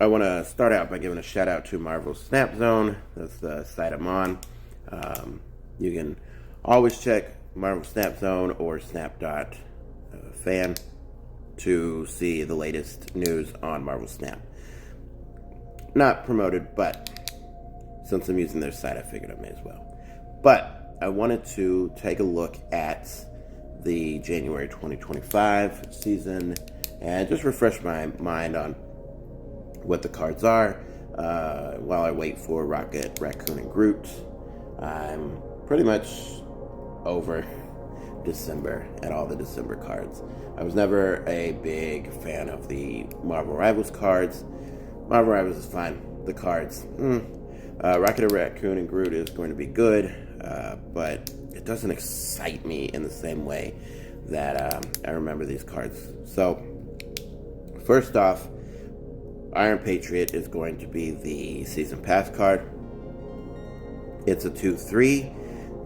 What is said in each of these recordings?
I want to start out by giving a shout out to Marvel Snap Zone. That's the site I'm on. You can always check Marvel Snap Zone or Snap.fan to see the latest news on Marvel Snap. Not promoted, but since I'm using their site, I figured I may as well. But I wanted to take a look at the January 2025 season and just refresh my mind on what the cards are while I wait for Rocket, Raccoon, and Groot. I'm pretty much over December and all the December cards. I was never a big fan of the Marvel Rivals cards. Marvel Rivals is fine. The cards, Rocket, Raccoon, and Groot is going to be good, but it doesn't excite me in the same way that I remember these cards. So, first off, Iron Patriot is going to be the Season Pass card. It's a 2/3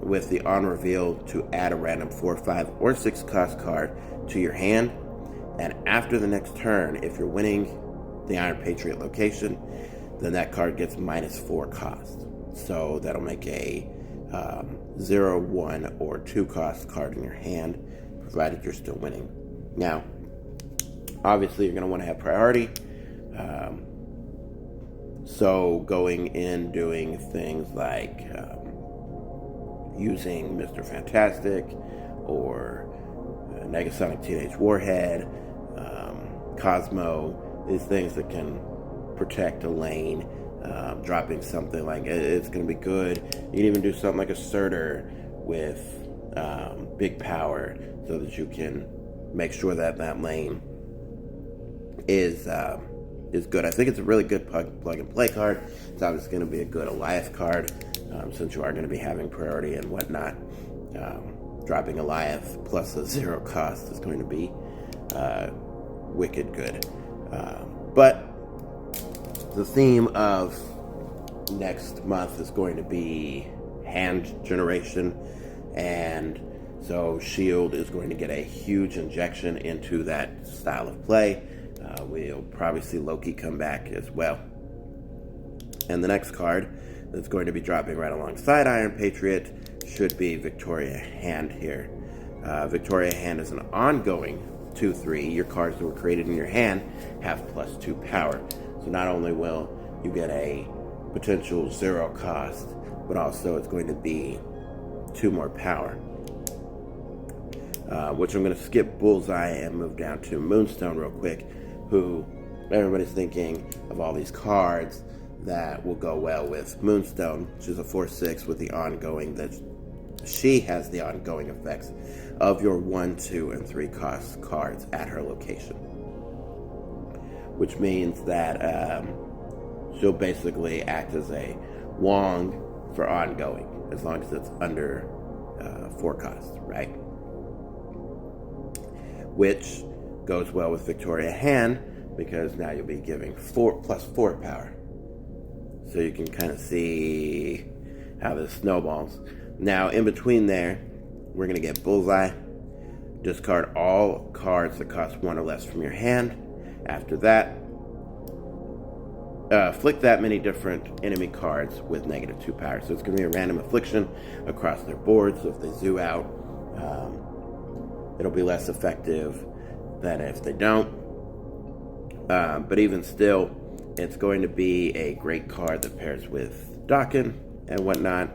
with the on reveal to add a random 4, 5, or 6 cost card to your hand. And after the next turn, if you're winning the Iron Patriot location, then that card gets -4 cost. So that'll make a 0, 1, or 2 cost card in your hand, provided you're still winning. Now, obviously, you're going to want to have priority. So going in doing things like using Mr. Fantastic or Negasonic Teenage Warhead, Cosmo, these things that can protect a lane, dropping something like it's going to be good. You can even do something like a Surtur with big power so that you can make sure that that lane is good. I think it's a really good plug and play card. It's obviously going to be a good Eliath card since you are going to be having priority and whatnot. Dropping Eliath plus a 0 cost is going to be wicked good. But the theme of next month is going to be hand generation, and so Shield is going to get a huge injection into that style of play. We'll probably see Loki come back as well. And the next card that's going to be dropping right alongside Iron Patriot should be Victoria Hand here. Victoria Hand is an ongoing 2/3. Your cards that were created in your hand have +2 power. So not only will you get a potential 0 cost, but also it's going to be 2 more power. Which I'm going to skip Bullseye and move down to Moonstone real quick, who everybody's thinking of all these cards that will go well with Moonstone. She's a 4/6 with the ongoing, that she has the ongoing effects of your 1, 2, and 3 cost cards at her location. Which means that she'll basically act as a Wong for ongoing, as long as it's under 4 costs, right? Which goes well with Victoria Hand, because now you'll be giving +4 power. So you can kind of see how this snowballs. Now, in between there, we're going to get Bullseye. Discard all cards that cost 1 or less from your hand. After that, flick that many different enemy cards with -2 power. So it's going to be a random affliction across their board. So if they zoo out, it'll be less effective than if they don't. But even still, it's going to be a great card that pairs with Daken and whatnot.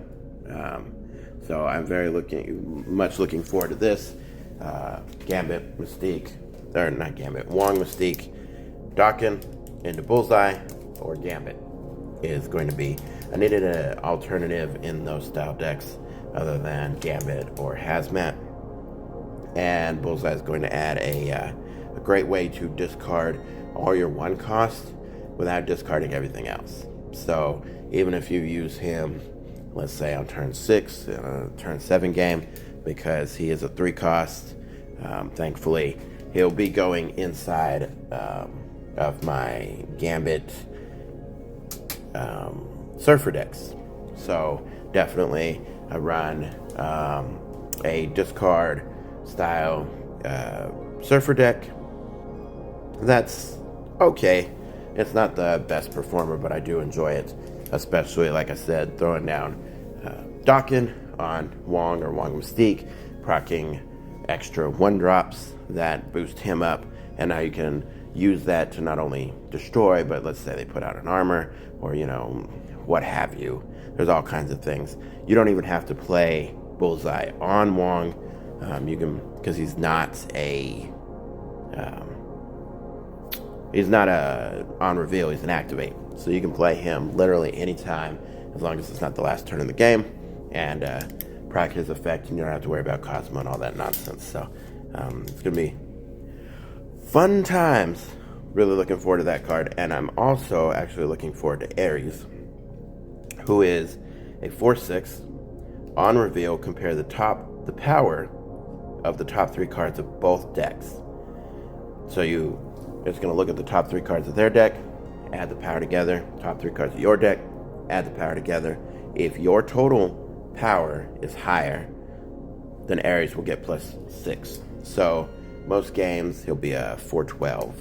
So I'm much looking forward to this. Gambit, Mystique, or not Gambit, Wong, Mystique, Daken into Bullseye, or Gambit is going to be. I needed an alternative in those style decks other than Gambit or Hazmat. And Bullseye is going to add a great way to discard all your 1 cost without discarding everything else. So even if you use him, let's say on turn 6, turn 7 game, because he is a 3 cost, thankfully he'll be going inside of my Gambit Surfer decks. So definitely I run a discard style Surfer deck. That's okay. It's not the best performer, but I do enjoy it, especially, like I said, throwing down Dawkin on Wong or Wong Mystique, proccing extra 1-drops that boost him up, and now you can use that to not only destroy, but let's say they put out an armor, or, you know, what have you. There's all kinds of things. You don't even have to play Bullseye on Wong. You can, because he's not a on reveal, he's an activate. So you can play him literally anytime, as long as it's not the last turn in the game, and proc his effect, and you don't have to worry about Cosmo and all that nonsense. So it's going to be fun times. Really looking forward to that card. And I'm also actually looking forward to Ares, who is a 4/6. On reveal, compare the power of the top 3 cards of both decks. So it's going to look at the top 3 cards of their deck, add the power together, top 3 cards of your deck, add the power together. If your total power is higher, then Ares will get +6. So most games he'll be a 4/12.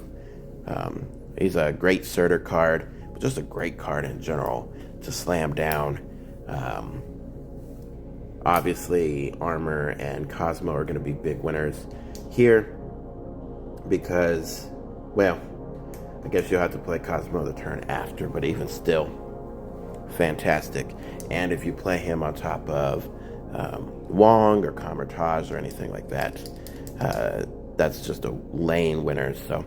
He's a great Surtur card, but just a great card in general to slam down. Obviously, Armor and Cosmo are going to be big winners here because, well, I guess you'll have to play Cosmo the turn after, but even still, fantastic. And if you play him on top of Wong or Kamar-Taj or anything like that, that's just a lane winner. So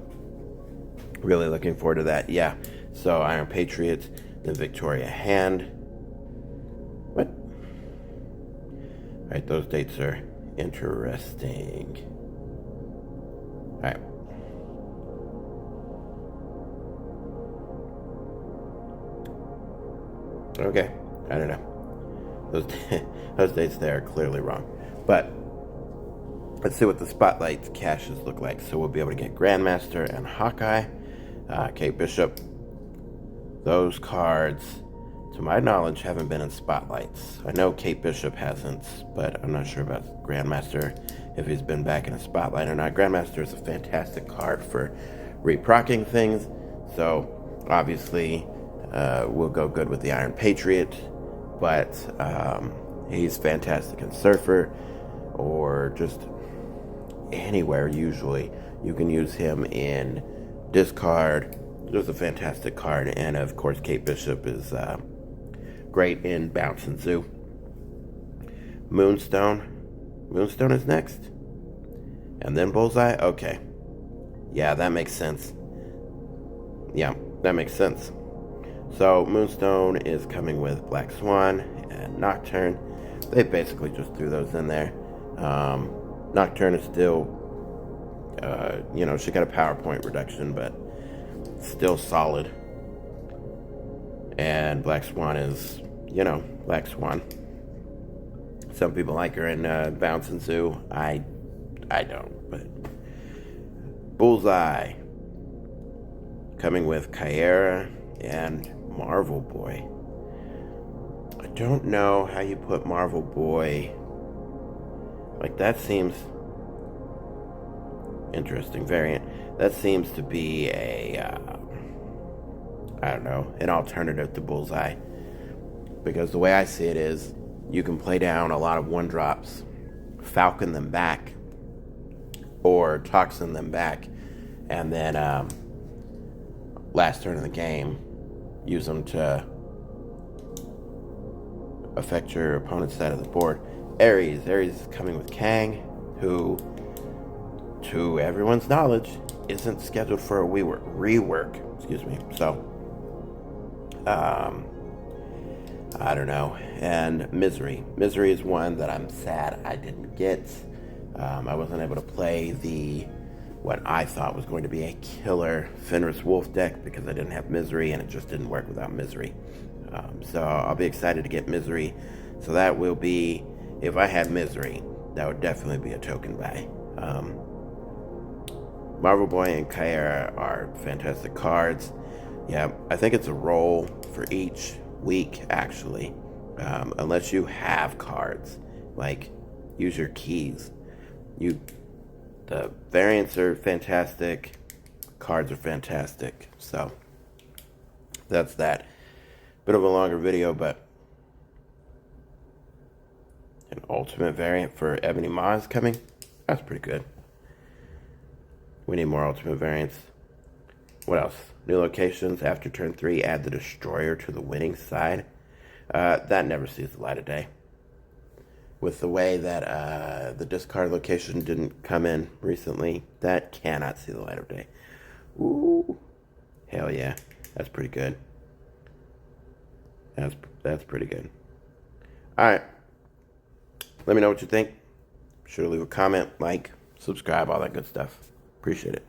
really looking forward to that. Yeah, so Iron Patriot, then Victoria Hand. What? All right, those dates are interesting. All right. Okay, I don't know. Those dates there are clearly wrong. But let's see what the Spotlight caches look like. So we'll be able to get Grandmaster and Hawkeye, Kate Bishop. Those cards, to my knowledge, haven't been in Spotlights. I know Kate Bishop hasn't, but I'm not sure about Grandmaster, if he's been back in a Spotlight or not. Grandmaster is a fantastic card for reprocking things, so obviously will go good with the Iron Patriot, but he's fantastic in Surfer or just anywhere. Usually you can use him in discard. Just a fantastic card. And of course Kate Bishop is great in Bounce and Zoo. Moonstone is next, and then Bullseye. Okay, yeah, that makes sense. So Moonstone is coming with Black Swan and Nocturne. They basically just threw those in there. Nocturne is still, she got a PowerPoint reduction, but still solid. And Black Swan is, Black Swan. Some people like her in Bounce and Zoo. I don't, but Bullseye coming with Kyera and Marvel Boy. I don't know how you put Marvel Boy. Like, that seems interesting variant. That seems to be an alternative to Bullseye. Because the way I see it is, you can play down a lot of 1-drops, Falcon them back, or Toxin them back, and then last turn of the game, use them to affect your opponent's side of the board. Ares is coming with Kang, who, to everyone's knowledge, isn't scheduled for a rework. So, I don't know. And Misery is one that I'm sad I didn't get. I wasn't able to play what I thought was going to be a killer Fenris Wolf deck because I didn't have Misery, and it just didn't work without Misery. So I'll be excited to get Misery. So that will be, if I had Misery, that would definitely be a token buy. Marvel Boy and Kyera are fantastic cards. Yeah, I think it's a roll for each week, actually. Unless you have cards, like, use your keys. The variants are fantastic, cards are fantastic, so that's that. Bit of a longer video, but an ultimate variant for Ebony Maw is coming. That's pretty good. We need more ultimate variants. What else? New locations. After turn 3, add the Destroyer to the winning side. That never sees the light of day. With the way that the discard location didn't come in recently, that cannot see the light of day. Ooh. Hell yeah. That's pretty good. That's pretty good. Alright. Let me know what you think. Be sure to leave a comment, like, subscribe, all that good stuff. Appreciate it.